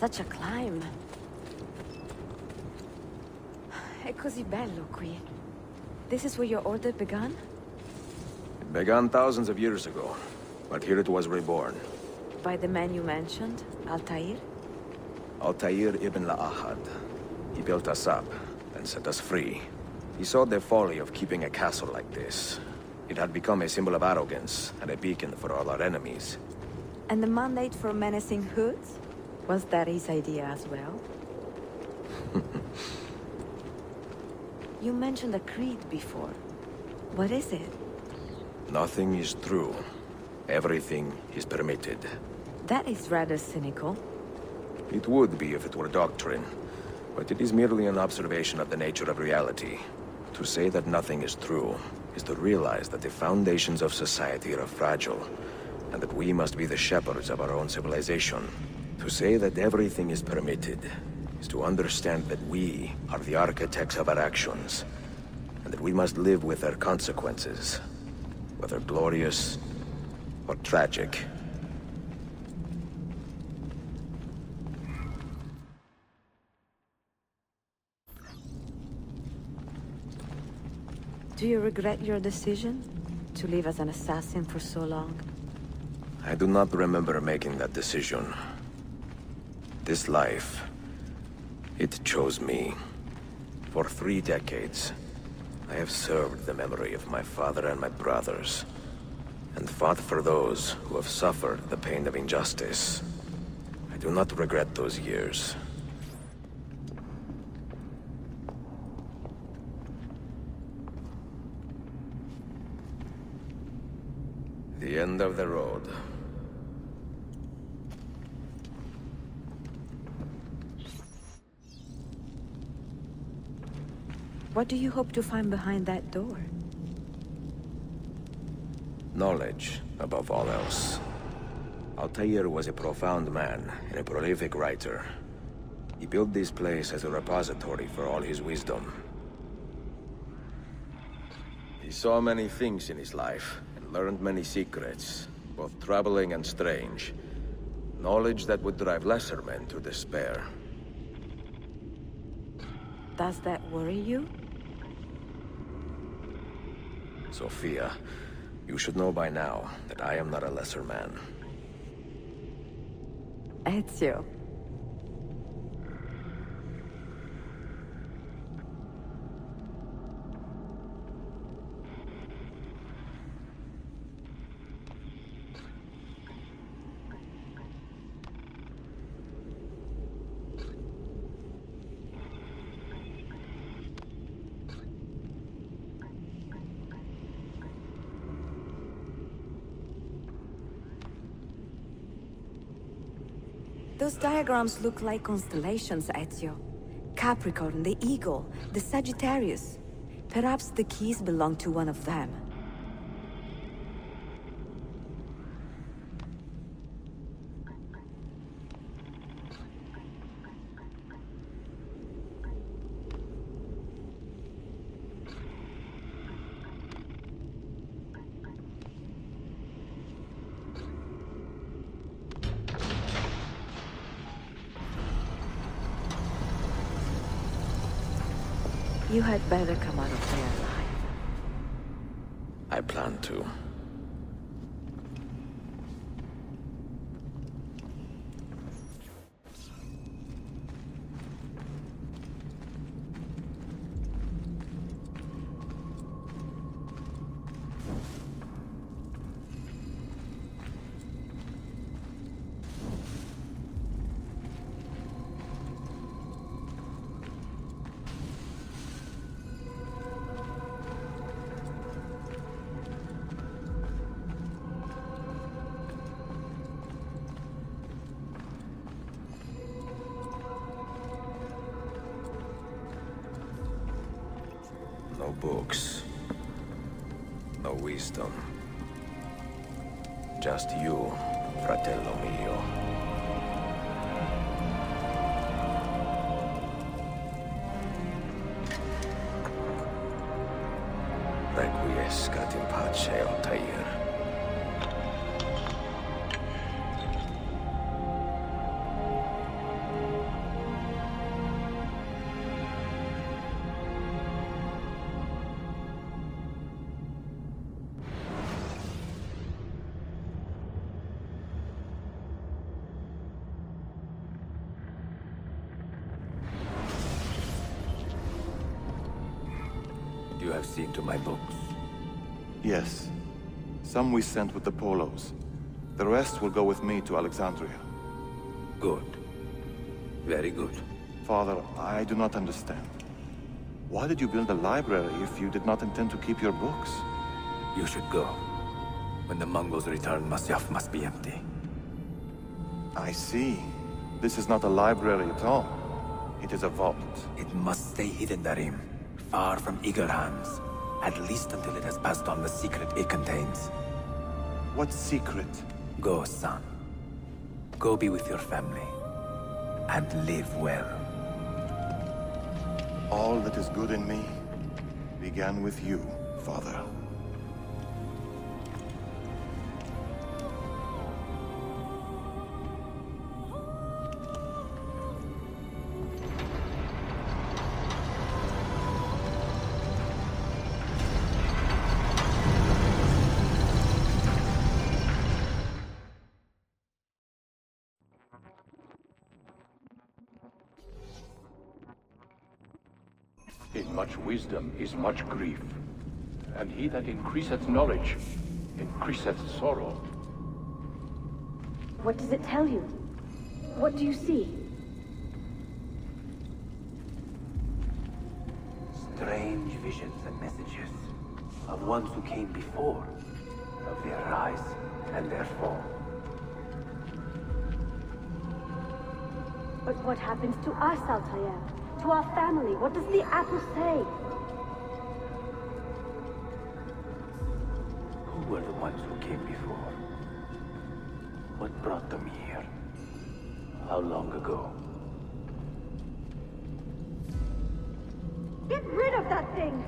Such a climb. È così bello qui. This is where your order began? It began thousands of years ago, but here it was reborn. By the man you mentioned, Altair? Altair ibn La'ahad. He built us up and set us free. He saw the folly of keeping a castle like this. It had become a symbol of arrogance and a beacon for all our enemies. And the mandate for menacing hoods? Was that his idea as well? You mentioned a creed before. What is it? Nothing is true. Everything is permitted. That is rather cynical. It would be if it were doctrine, but it is merely an observation of the nature of reality. To say that nothing is true is to realize that the foundations of society are fragile, and that we must be the shepherds of our own civilization. To say that everything is permitted is to understand that we are the architects of our actions, and that we must live with their consequences, whether glorious or tragic. Do you regret your decision to live as an assassin for so long? I do not remember making that decision. This life, it chose me. For 3 decades, I have served the memory of my father and my brothers, and fought for those who have suffered the pain of injustice. I do not regret those years. The end of the road. What do you hope to find behind that door? Knowledge, above all else. Altair was a profound man and a prolific writer. He built this place as a repository for all his wisdom. He saw many things in his life, and learned many secrets, both troubling and strange. Knowledge that would drive lesser men to despair. Does that worry you? Sophia, you should know by now that I am not a lesser man. Ezio. Those diagrams look like constellations, Ezio. Capricorn, the Eagle, the Sagittarius. Perhaps the keys belong to one of them. You had better come out of there alive. I plan to. No books. No wisdom. Just you, fratello mio. Requiescat in pace, Altair. You have seen to my books. Yes. Some we sent with the Polos. The rest will go with me to Alexandria. Good. Very good. Father, I do not understand. Why did you build a library if you did not intend to keep your books? You should go. When the Mongols return, Masyaf must be empty. I see. This is not a library at all. It is a vault. It must stay hidden, Darim. Far from eager hands. At least until it has passed on the secret it contains. What secret? Go, son. Go be with your family. And live well. All that is good in me began with you, Father. In much wisdom is much grief, and he that increaseth knowledge increaseth sorrow. What does it tell you? What do you see? Strange visions and messages of ones who came before, of their rise and their fall. But what happens to us, Altair? To our family? What does the apple say? Who were the ones who came before? What brought them here? How long ago? Get rid of that thing!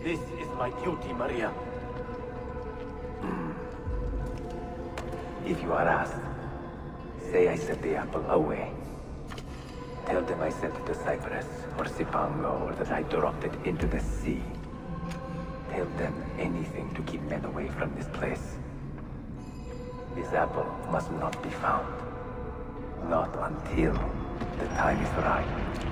This is my duty, Maria. If you are asked, say I sent the apple away. Tell them I sent it to Cyprus, or Cipango, or that I dropped it into the sea. Tell them anything to keep men away from this place. This apple must not be found. Not until the time is right.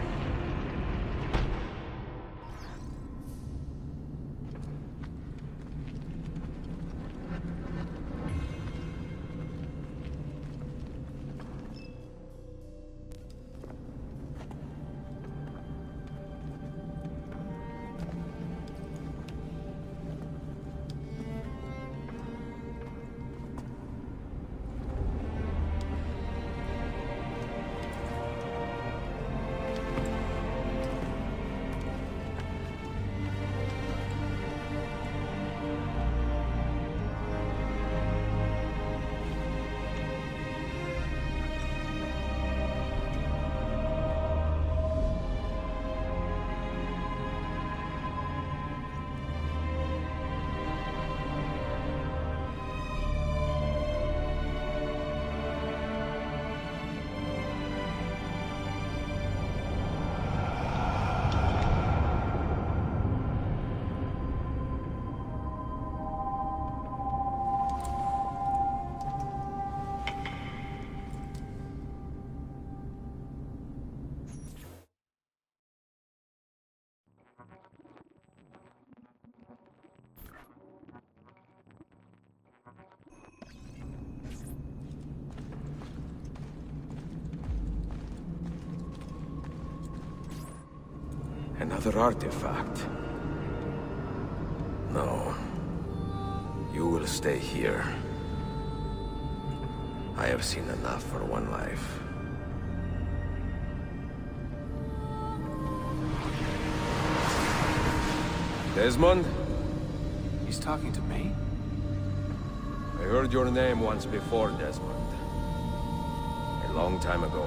Another artifact. No. You will stay here. I have seen enough for one life. Desmond? He's talking to me? I heard your name once before, Desmond. A long time ago.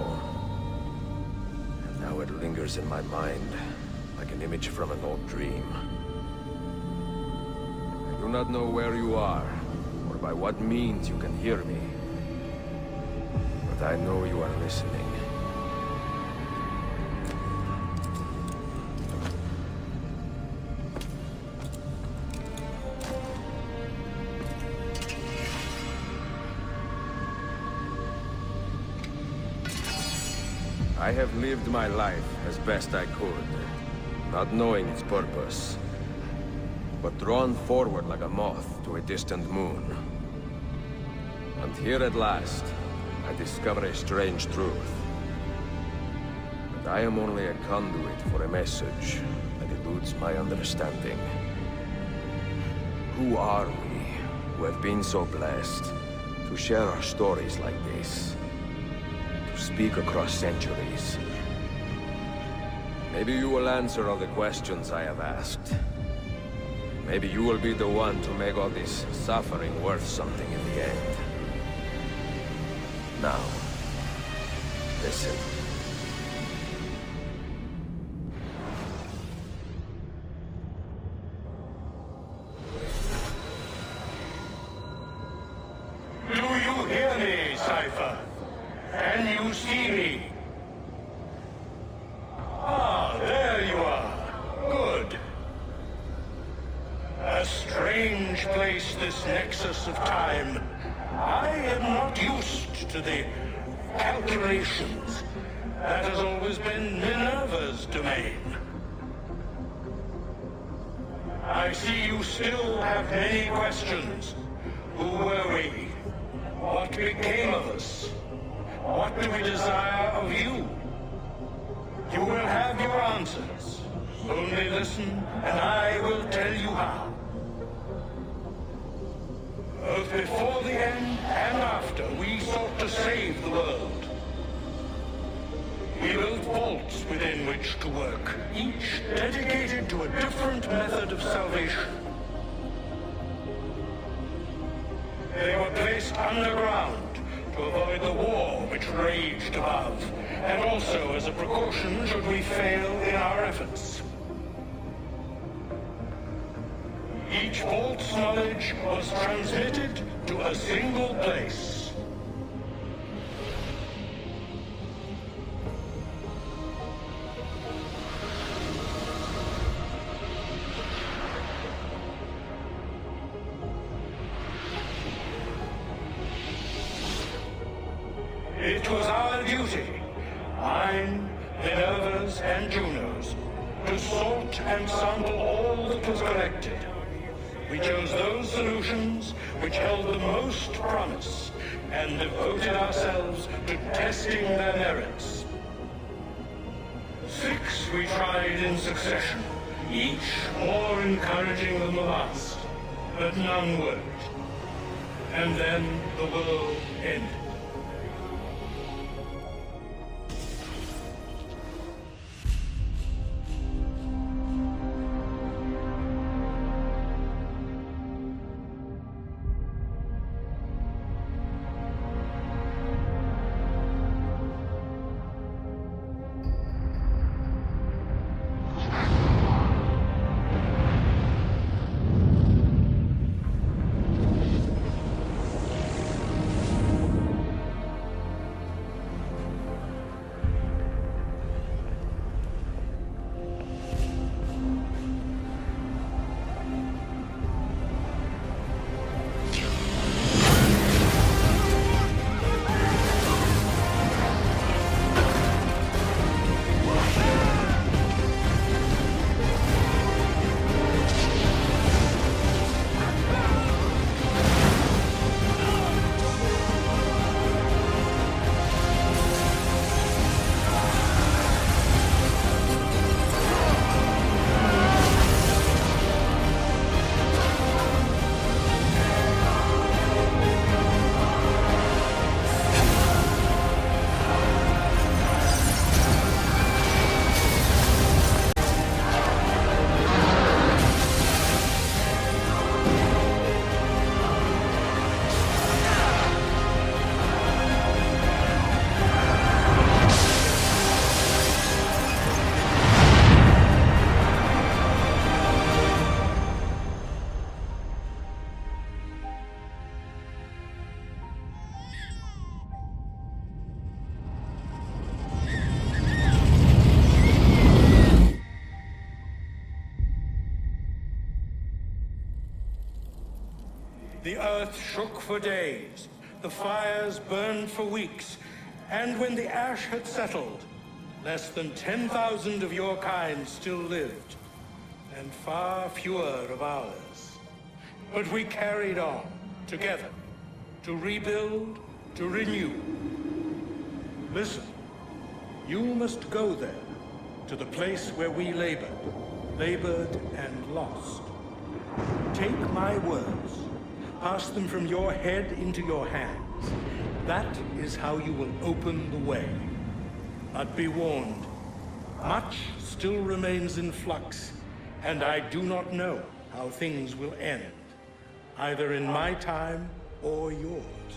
And now it lingers in my mind, like an image from an old dream. I do not know where you are, or by what means you can hear me. But I know you are listening. I have lived my life, as best I could, not knowing its purpose, but drawn forward like a moth to a distant moon. And here at last, I discover a strange truth. That I am only a conduit for a message that eludes my understanding. Who are we, who have been so blessed to share our stories like this? To speak across centuries? Maybe you will answer all the questions I have asked. Maybe you will be the one to make all this suffering worth something in the end. Now, listen. Do you hear me, Cypher? Can you see me? Ah, there you are. Good. A strange place, this nexus of time. I am not used to the calculations. That has always been Minerva's domain. I see you still have many questions. Who were we? What became of us? What do we desire of you? You will have your answers. Only listen, and I will tell you how. Both before the end and after, we sought to save the world. We built vaults within which to work, each dedicated to a different method of salvation. They were placed underground to avoid the war which raged above, and also as a precaution should we fail in our efforts. Each vault's knowledge was transmitted to a single place. It was our duty, mine, Minerva's, and Juno's, to sort and sample all that was collected. We chose those solutions which held the most promise, and devoted ourselves to testing their merits. 6 we tried in succession, each more encouraging than the last, but none worked. And then the world ended. The earth shook for days, the fires burned for weeks, and when the ash had settled, Less than 10,000 of your kind still lived, and far fewer of ours. But we carried on, together, to rebuild, to renew. Listen, you must go there, to the place where we labored and lost. Take my words, pass them from your head into your hands. That is how you will open the way. But be warned, much still remains in flux, and I do not know how things will end, either in my time or yours.